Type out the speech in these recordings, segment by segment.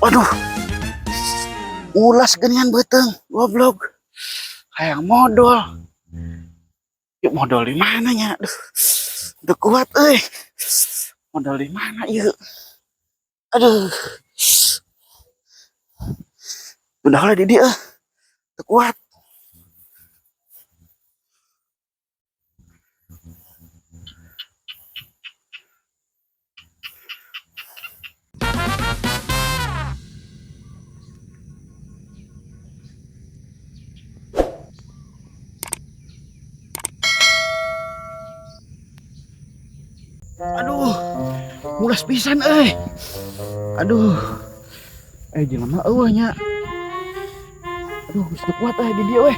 Aduh, ulas genian beteng, goblok. Kayak modal. Yuk modal di mana ya? Aduh, udah kuat, modal di mana yuk? Aduh, udah lah di dia, udah kuat. Aduh, mulas pisan, Aduh, jelema nya. Aduh, geus teu kuat di dia,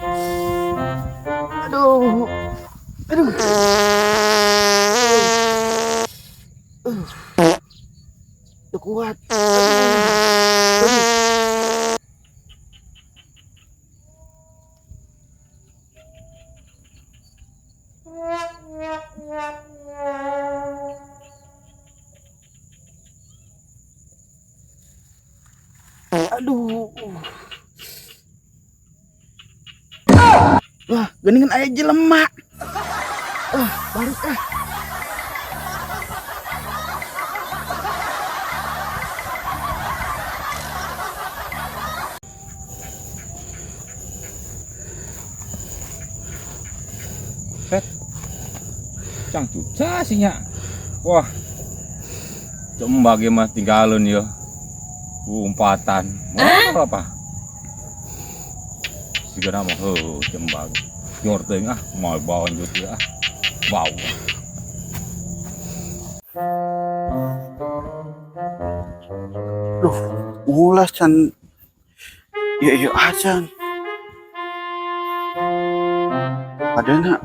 Aduh, aduh. Teu kuat. Aduh. Aduh. Wah, geningan aya jelema. Balik Set, cang cuca sih nya. Wah, coba mah tinggalin ya. Umpatan, mau apa? Segera mah, jembag. Jorteng mau bawa juga bau. Duh, ulas can. Iya acan. Padahal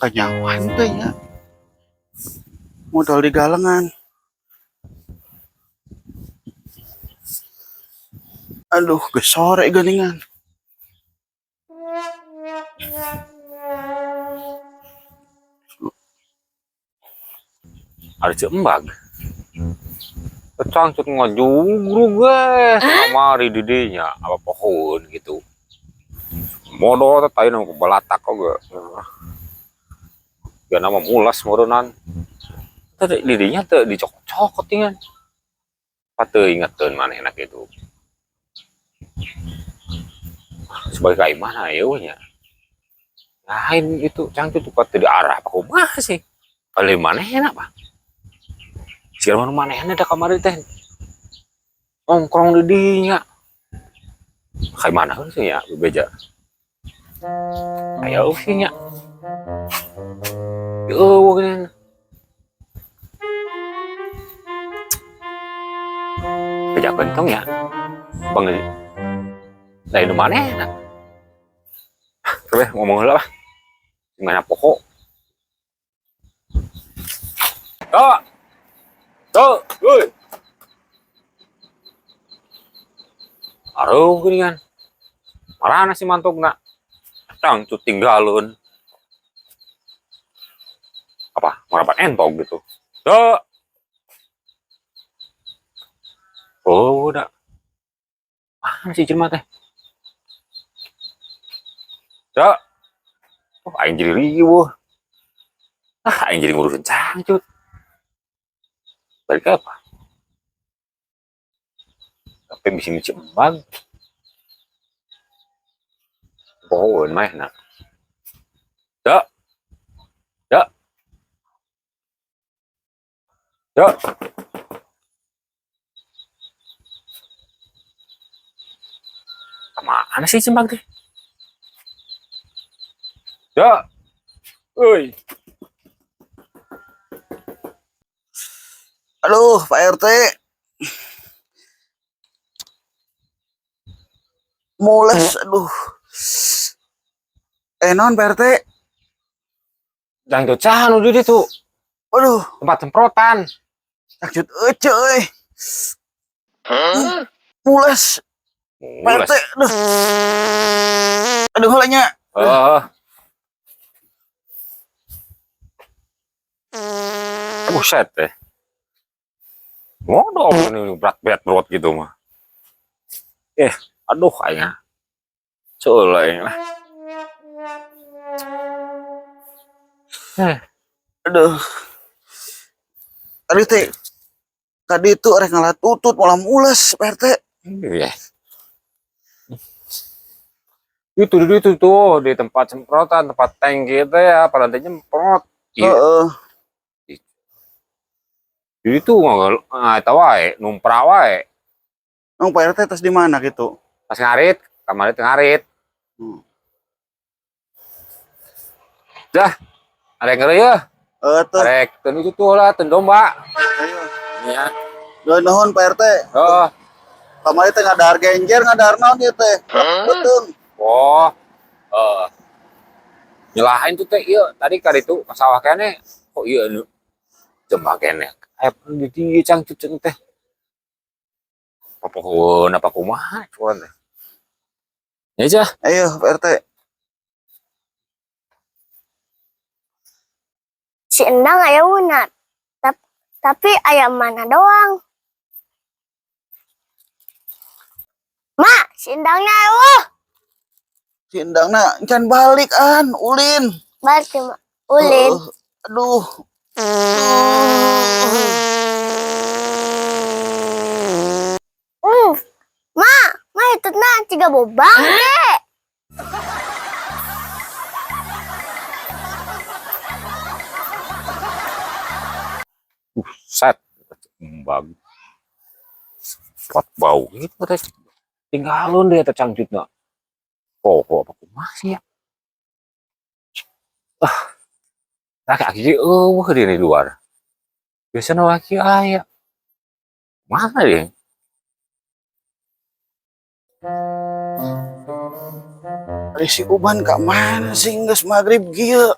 kanyawan teh ya. Modal di galengan. Aduh, geus sore geningan. Ada jembag. Cangcut ngajungru guys, kamari didinya apa pohon gitu. Modo teh nang balatak oge. Ya nama mulas modonan. Teh didinya teh dicokot-cokot tingan. Pateu ingeteun manehna gitu. Sebagai kayak mana ya nya. Lain itu cangcut pateu diarah apa kumaha sih? Balik manehna Pak. Siapa manehna da kamari teh. Nongkrong di dinya. Kayak mana sih ya bebeja. Kayak sih nya. Yo geuning. Beja kentong ya. Bang lain manehna. Coba ngomong heula lah. Gimana pokok? Tuh, woi. Aduh geuningan. Marana si mantogna. Cangcut tinggalun. Apa? Marapat entog gitu. Tuh. Oh, udah. Mana sih jelema teh? Tuh. Oh, aing jadi riweuh. Aing jadi ngurusin cangcut. Balik apa? Tapi bisa ngecembag. Pohon mah enak. Tuh. Tuh. Tuh. Kemana sih cembag teh? Ya, woi. Aduh, Pak RT. Mules, aduh. Non Pak RT. Jangan docahan udah deh tuh. Aduh, Tempat semprotan. sakit euy. Mules. Pak RT, aduh. Aduh, holanya. Buset deh. Modal ini berat-berat perut gitu mah. Aduh kayaknya. Soalnya lah. Eh, Aduh, tadi itu rek ngalat tutut malah mules Pak RT. iya. Itu tuh di tempat semprotan, tempat tank gitu ya, pada nanti nyemprot. Iya. Heeh. Jadi tuh nggak tahu wae, numpra wae. Nong Pak RT tes di mana gitu? Pas ngarit, kamar itu ngarit. Hmm. Dah, ada yang ngeri ya. Tuh. Arek ten itu tuh lah, ten domba. Ayo. Iya. Doa nuhun Pak RT. Oh, Kamari teh ngadahar genjer, ngadahar naon ieu teh? Betul. oh, eh, nyelahain tuh teh, iya. Tadi kali itu pas sawah kene, kok iya nu coba kene. Di tinggi cangcut teh. Apa kumaha cuman teh. Ya aja. Ayo Pak RT. Si Endang aya unat. Tapi ayam mana doang? Mak, si Endangnya eueuh. Si Endangna can balik ulin. Balik si Mak. Ulin. Aduh. Mak itu ciga bobang ge. Set. Bagus. Pot bau gitu teh. Tinggalun deh teh cangcutna. Oh, apa masih ya? Laki-laki dia di luar. Biasanya laki ayah. Mana dia? Ari si Uban ka mana sih geus magrib kieu?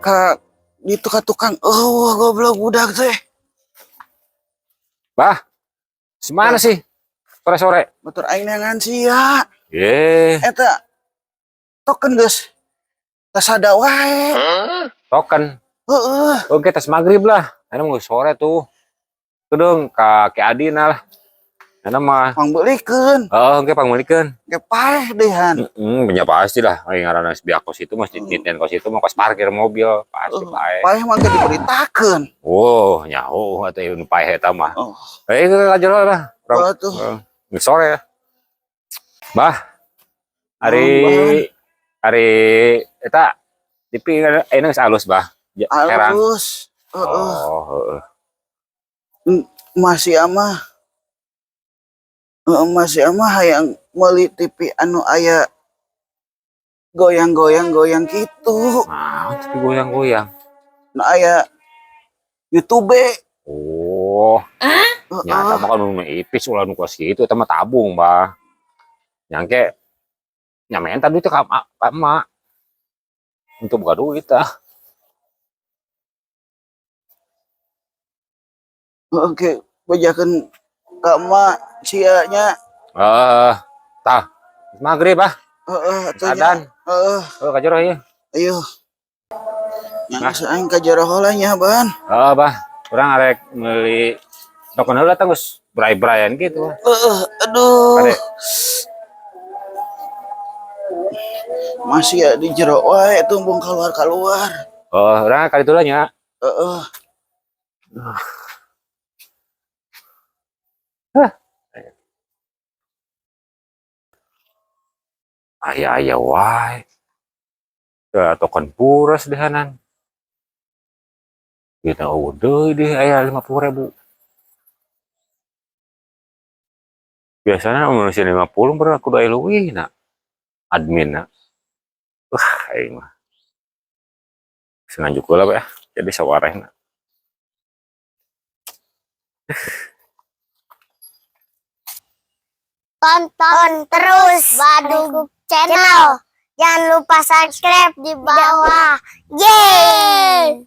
Ka ditu ka tukang goblok budak teh. Bah, semana sih? Sore-sore. Motor aing nangan sia. Eta Token geus. Tas ada wae. token. Heeh. Oke, tas maghrib lah. Karena mau sore tuh. Tuh dong, ke Adina lah. Karena mah. Pangbelikeun. Oke, pangbelikeun. Ge paeh dehan. Punya pasti lah. Aing ngaranna biak kos itu masih titen kos itu mau kos parkir mobil pasti paeh. Paeh mah ge diberitakeun. Oh, nyaho atuh nu paeh eta mah. Oh. Ke jero lah. Tuh. Sore ya. Bah. Hari eta tipi enak halus bah. Halus. Oh, Masih amah hayang meuli TV anu aya goyang-goyang gitu. tapi goyang-goyang. Nah aya YouTube. Oh. Nyata mah kan nu ipis ulah nu kos kitu eta mah tabung, bah. Nyangke nyamen tadi teh ka emak. Untuk buka duit tah. Oke, bejakeun ka emak sia nya. Tah. Maghrib ah. Adan. Ka jero ieu. Ayo. Yang aing ka jero heula nya, Ban. Bah. Urang arek meuli token heula tah geus bray-brayan gitu. Aduh. Ade. Masih ya di jero wae tumbung keluar. Urang kali tulah nya. Aya wae. Token puras dehanan. Kita udah deh aya 50.000. Biasanya manusia 50 pernah kudu aya leuwih na. Admin na. Aing mah. Senang juga lah ya. Jadi sawarehna. Tonton terus Badug Channel. Jangan lupa subscribe di bawah. Yeay!